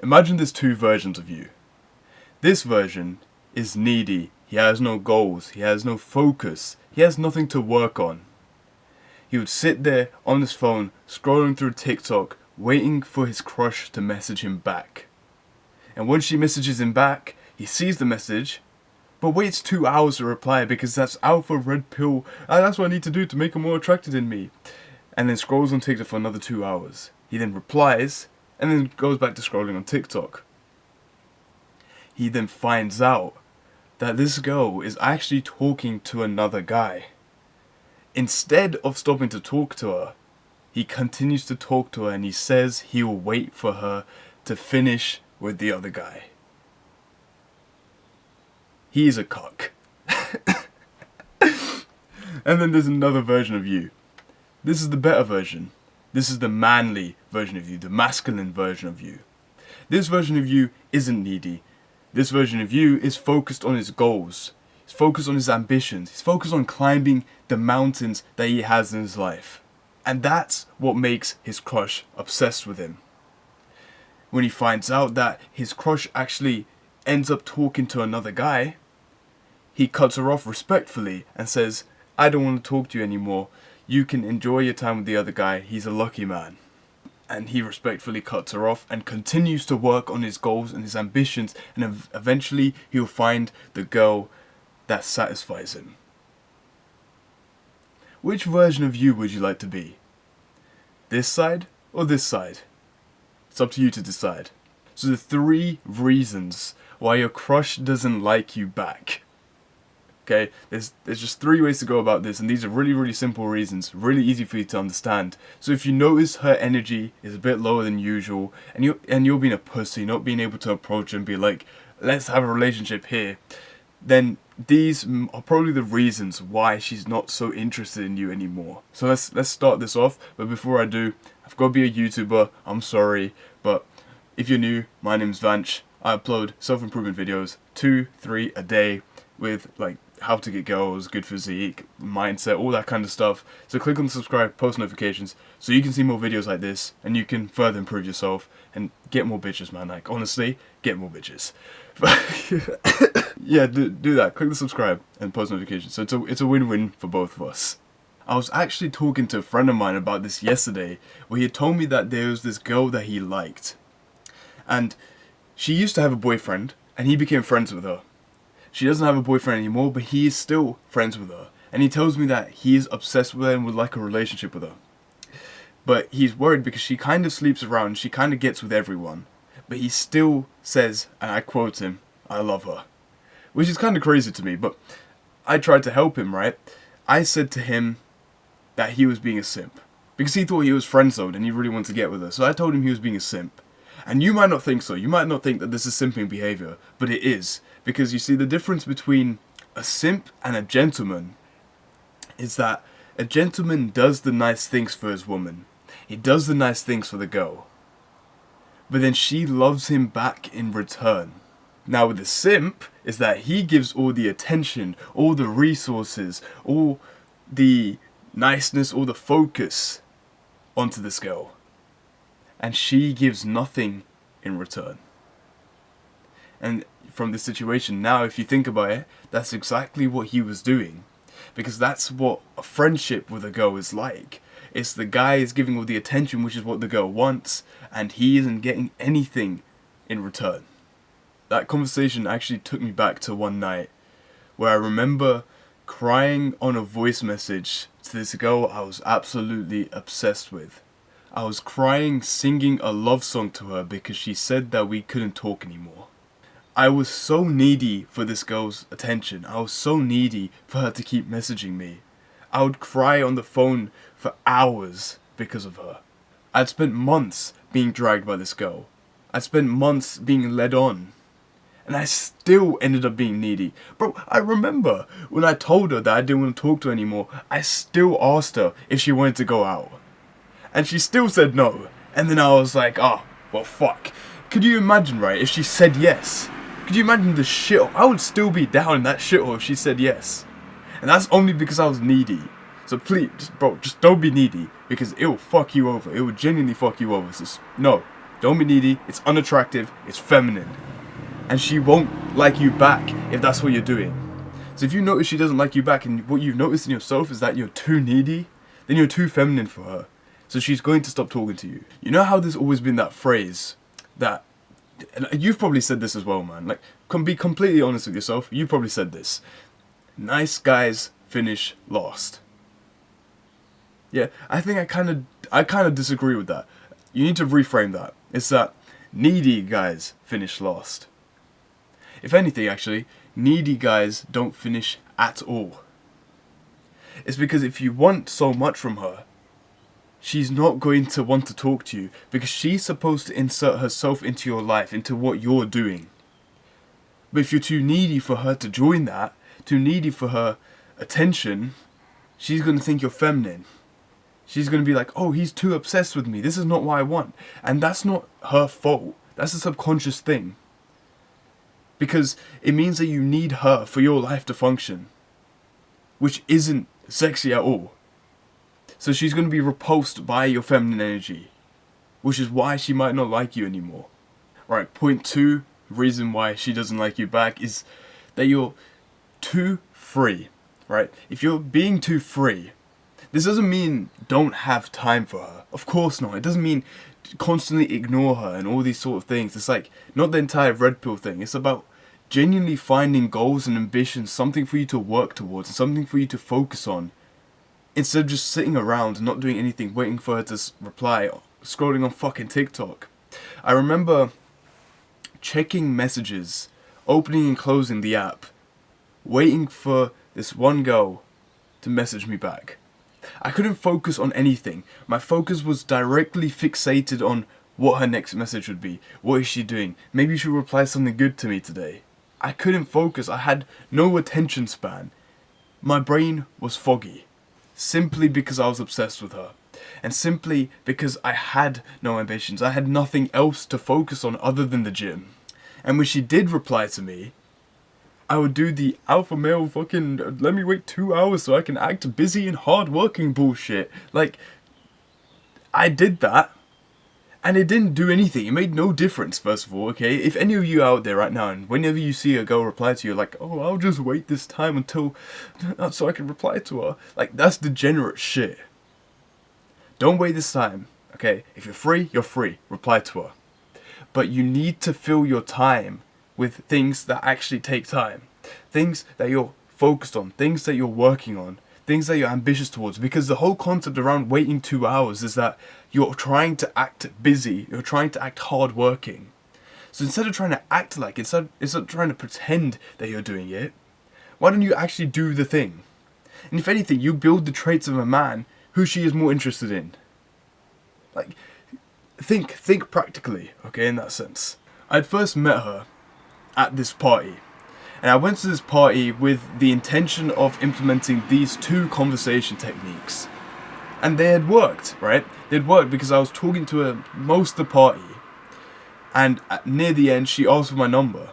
Imagine there's two versions of you. This version is needy. He has no goals. He has no focus. He has nothing to work on. He would sit there on his phone, scrolling through TikTok, waiting for his crush to message him back. And when she messages him back, he sees the message, but waits 2 hours to reply because that's alpha red pill. That's what I need to do to make her more attracted in me. And then scrolls on TikTok for another 2 hours. He then replies, and then goes back to scrolling on TikTok. He then finds out that this girl is actually talking to another guy. Instead of stopping to talk to her, he continues to talk to her and he says he will wait for her to finish with the other guy. He's a cuck. And then there's another version of you. This is the better version. This is the manly version of you, the masculine version of you. This version of you isn't needy. This version of you is focused on his goals. He's focused on his ambitions. He's focused on climbing the mountains that he has in his life. And that's what makes his crush obsessed with him. When he finds out that his crush actually ends up talking to another guy, he cuts her off respectfully and says, "I don't want to talk to you anymore. You can enjoy your time with the other guy. He's a lucky man." And he respectfully cuts her off and continues to work on his goals and his ambitions, and eventually he'll find the girl that satisfies him. Which version of you would you like to be? This side or this side? It's up to you to decide. So the 3 reasons why your crush doesn't like you back. Okay, there's just 3 ways to go about this, and these are really simple reasons, really easy for you to understand. So if you notice her energy is a bit lower than usual, and you're being a pussy, not being able to approach her and be like, let's have a relationship here, then these are probably the reasons why she's not so interested in you anymore. So let's start this off, but before I do, I've got to be a YouTuber, I'm sorry, but if you're new, my name's Vanch. I upload self-improvement videos, 2-3 a day, with like how to get girls, good physique, mindset, all that kind of stuff. So click on the subscribe, post notifications, so you can see more videos like this, and you can further improve yourself and get more bitches, man. Like, honestly, get more bitches. Yeah, do that. Click the subscribe and post notifications. So it's a win-win for both of us. I was actually talking to a friend of mine about this yesterday, where he had told me that there was this girl that he liked. And she used to have a boyfriend, and he became friends with her. She doesn't have a boyfriend anymore, but he is still friends with her. And he tells me that he is obsessed with her and would like a relationship with her. But he's worried because she kind of sleeps around, she kind of gets with everyone. But he still says, and I quote him, "I love her." Which is kind of crazy to me, but I tried to help him, right? I said to him that he was being a simp. Because he thought he was friend-zoned and he really wanted to get with her. So I told him he was being a simp. And you might not think so. You might not think that this is simping behavior, but it is. Because you see, the difference between a simp and a gentleman is that a gentleman does the nice things for his woman. He does the nice things for the girl. But then she loves him back in return. Now with the simp, is that he gives all the attention, all the resources, all the niceness, all the focus onto this girl. And she gives nothing in return. And from this situation now, if you think about it, that's exactly what he was doing. Because that's what a friendship with a girl is like. It's the guy is giving all the attention, which is what the girl wants, and he isn't getting anything in return. That conversation actually took me back to one night where I remember crying on a voice message to this girl I was absolutely obsessed with. I was crying, singing a love song to her because she said that we couldn't talk anymore. I was so needy for this girl's attention. I was so needy for her to keep messaging me. I would cry on the phone for hours because of her. I'd spent months being dragged by this girl. I'd spent months being led on. And I still ended up being needy. Bro, I remember when I told her that I didn't want to talk to her anymore, I still asked her if she wanted to go out. And she still said no. And then I was like, oh, well fuck. Could you imagine, right, if she said yes? Could you imagine the shithole? I would still be down in that shithole if she said yes. And that's only because I was needy. So please, bro, just don't be needy. Because it will fuck you over. It will genuinely fuck you over. So no. Don't be needy. It's unattractive. It's feminine. And she won't like you back if that's what you're doing. So if you notice she doesn't like you back, and what you've noticed in yourself is that you're too needy, then you're too feminine for her. So she's going to stop talking to you. You know how there's always been that phrase that, and you've probably said this as well, man. Like, be completely honest with yourself. You've probably said this. Nice guys finish last. Yeah, I think I kind of disagree with that. You need to reframe that. It's that needy guys finish last. If anything, actually, needy guys don't finish at all. It's because if you want so much from her, she's not going to want to talk to you, because she's supposed to insert herself into your life, into what you're doing. But if you're too needy for her to join that, too needy for her attention, she's going to think you're feminine. She's going to be like, oh, he's too obsessed with me. This is not what I want. And that's not her fault. That's a subconscious thing. Because it means that you need her for your life to function. Which isn't sexy at all. So she's going to be repulsed by your feminine energy. Which is why she might not like you anymore. Right, point 2, reason why she doesn't like you back is that you're too free. Right? If you're being too free, this doesn't mean don't have time for her. Of course not. It doesn't mean constantly ignore her and all these sort of things. It's like, not the entire red pill thing. It's about genuinely finding goals and ambitions, something for you to work towards, and something for you to focus on. Instead of just sitting around and not doing anything, waiting for her to reply, scrolling on fucking TikTok. I remember checking messages, opening and closing the app, waiting for this one girl to message me back. I couldn't focus on anything. My focus was directly fixated on what her next message would be. What is she doing? Maybe she'll reply something good to me today. I couldn't focus. I had no attention span. My brain was foggy. Simply because I was obsessed with her. And simply because I had no ambitions. I had nothing else to focus on other than the gym. And when she did reply to me, I would do the alpha male fucking let me wait 2 hours so I can act busy and hard-working bullshit. Like, I did that, and it didn't do anything. It made no difference, first of all, okay? If any of you out there right now, and whenever you see a girl reply to you, like, oh, I'll just wait this time until, so I can reply to her. Like, that's degenerate shit. Don't wait this time, okay? If you're free, you're free. Reply to her. But you need to fill your time with things that actually take time. Things that you're focused on. Things that you're working on. Things that you're ambitious towards. Because the whole concept around waiting 2 hours is that you're trying to act busy. You're trying to act hardworking. So instead of trying to act like, instead of trying to pretend that you're doing it, why don't you actually do the thing? And if anything, you build the traits of a man who she is more interested in. Like, think practically, okay, in that sense. I'd first met her at this party. And I went to this party with the intention of implementing these 2 conversation techniques. And they had worked, right? They'd worked because I was talking to her most of the party. And near the end, she asked for my number.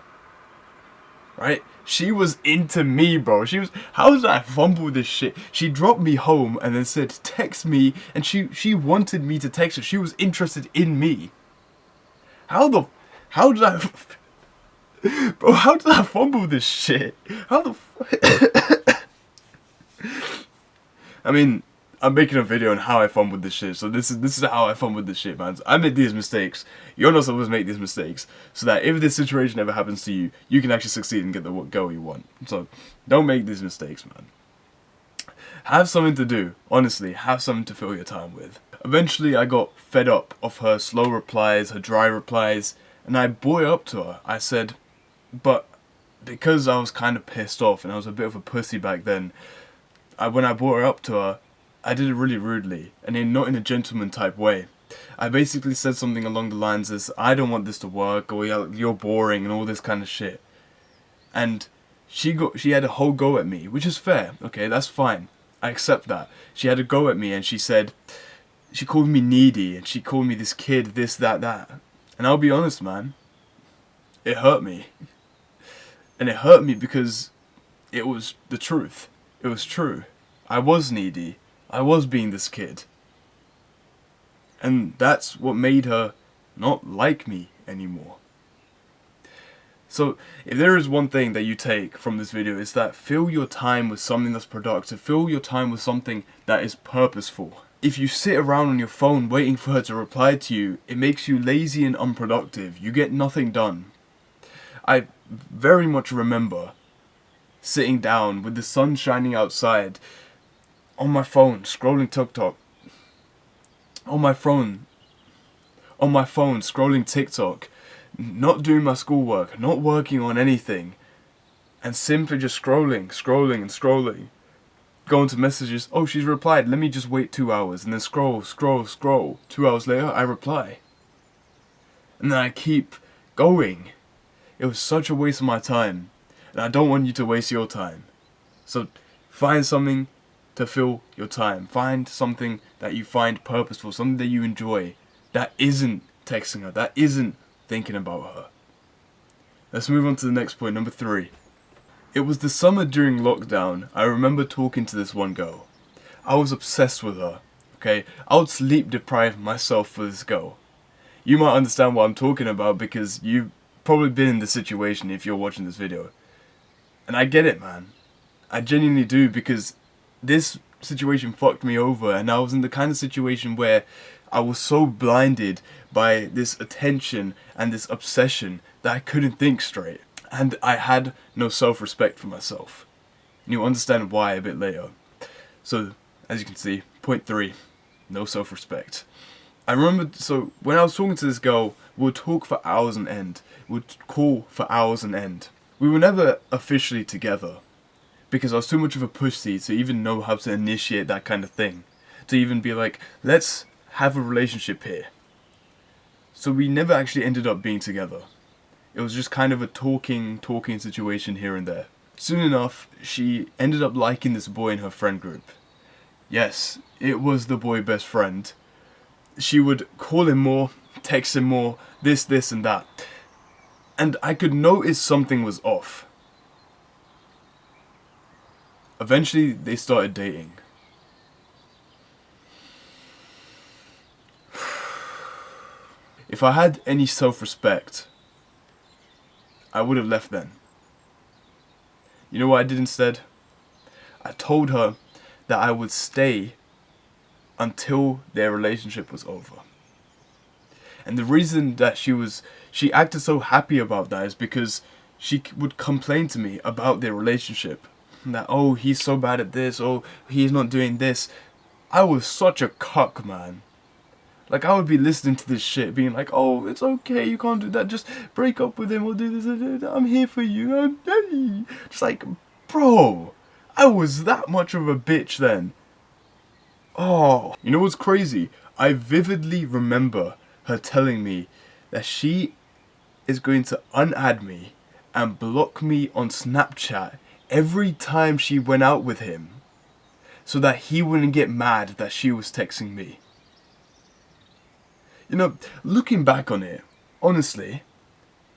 Right? She was into me, bro. How did I fumble this shit? She dropped me home and then said, text me. And she wanted me to text her. She was interested in me. How did I... Bro, how did I fumble this shit? How the fuck? I mean, I'm making a video on how I fumbled this shit, so this is how I fumbled this shit, man. So I made these mistakes. You're not supposed to make these mistakes, so that if this situation ever happens to you, you can actually succeed and get the girl you want. So, don't make these mistakes, man. Have something to do. Honestly, have something to fill your time with. Eventually, I got fed up of her slow replies, her dry replies, and I brought it up to her. I said, but because I was kind of pissed off and I was a bit of a pussy back then, when I brought her up to her, I did it really rudely and not in a gentleman type way. I basically said something along the lines as, I don't want this to work, or you're boring and all this kind of shit. And she had a whole go at me, which is fair, okay, that's fine. I accept that. She had a go at me and she called me needy and she called me this kid, this, that. And I'll be honest, man, it hurt me. And it hurt me because it was the truth. It was true. I was needy. I was being this kid. And that's what made her not like me anymore. So, if there is one thing that you take from this video, it's that fill your time with something that's productive. Fill your time with something that is purposeful. If you sit around on your phone waiting for her to reply to you, it makes you lazy and unproductive. You get nothing done. I very much remember sitting down with the sun shining outside on my phone, scrolling TikTok. On my phone, scrolling TikTok. Not doing my schoolwork, not working on anything, and simply just scrolling. Going to messages, oh, she's replied, let me just wait 2 hours, and then scroll. 2 hours later, I reply. And then I keep going. It was such a waste of my time, and I don't want you to waste your time. So find something to fill your time. Find something that you find purposeful, something that you enjoy, that isn't texting her, that isn't thinking about her. Let's move on to the next point, number 3. It was the summer during lockdown. I remember talking to this one girl. I was obsessed with her, okay? I would sleep deprive myself for this girl. You might understand what I'm talking about because you've probably been in this situation if you're watching this video. And I get it, man. I genuinely do, because this situation fucked me over, and I was in the kind of situation where I was so blinded by this attention and this obsession that I couldn't think straight. And I had no self-respect for myself. And you'll understand why a bit later. So, as you can see, point 3, no self-respect. I remember, so when I was talking to this girl, we would talk for hours on end. We would call for hours on end. We were never officially together, because I was too much of a pussy to even know how to initiate that kind of thing. To even be like, let's have a relationship here. So we never actually ended up being together. It was just kind of a talking situation here and there. Soon enough, she ended up liking this boy in her friend group. Yes, it was the boy best friend. She would call him more, text him more, this and that. And I could notice something was off. Eventually, they started dating. If I had any self-respect, I would have left then. You know what I did instead? I told her that I would stay until their relationship was over. And the reason that she acted so happy about that is because she would complain to me about their relationship. That, oh, he's so bad at this, oh, he's not doing this. I was such a cuck, man. Like, I would be listening to this shit, being like, oh, it's okay, you can't do that, just break up with him or do this, I'm here for you. Just like, bro, I was that much of a bitch then. Oh, you know what's crazy? I vividly remember her telling me that she is going to unadd me and block me on Snapchat every time she went out with him, so that he wouldn't get mad that she was texting me. You know, looking back on it, honestly,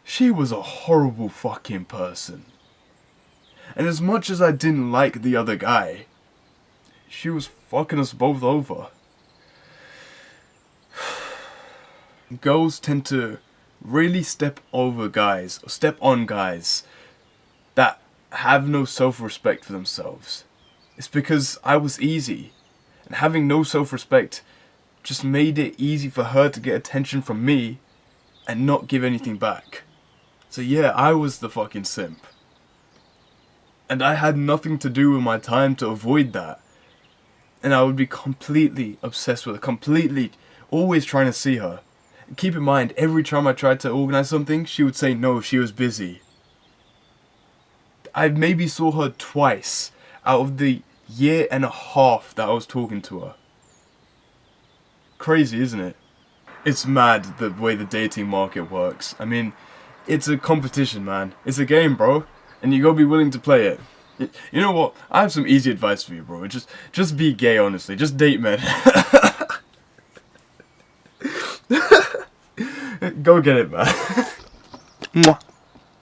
she was a horrible fucking person. And as much as I didn't like the other guy, she was fucking us both over. Girls tend to really step on guys that have no self-respect for themselves. It's because I was easy, and having no self-respect just made it easy for her to get attention from me and not give anything back. So yeah, I was the fucking simp. And I had nothing to do with my time to avoid that. And I would be completely obsessed with her, always trying to see her. And keep in mind, every time I tried to organize something, she would say no, she was busy. I maybe saw her twice out of the year and a half that I was talking to her. Crazy, isn't it? It's mad the way the dating market works. I mean, it's a competition, man. It's a game, bro. And you gotta be willing to play it. You know what? I have some easy advice for you, bro. Just be gay, honestly. Just date men. Go get it, man.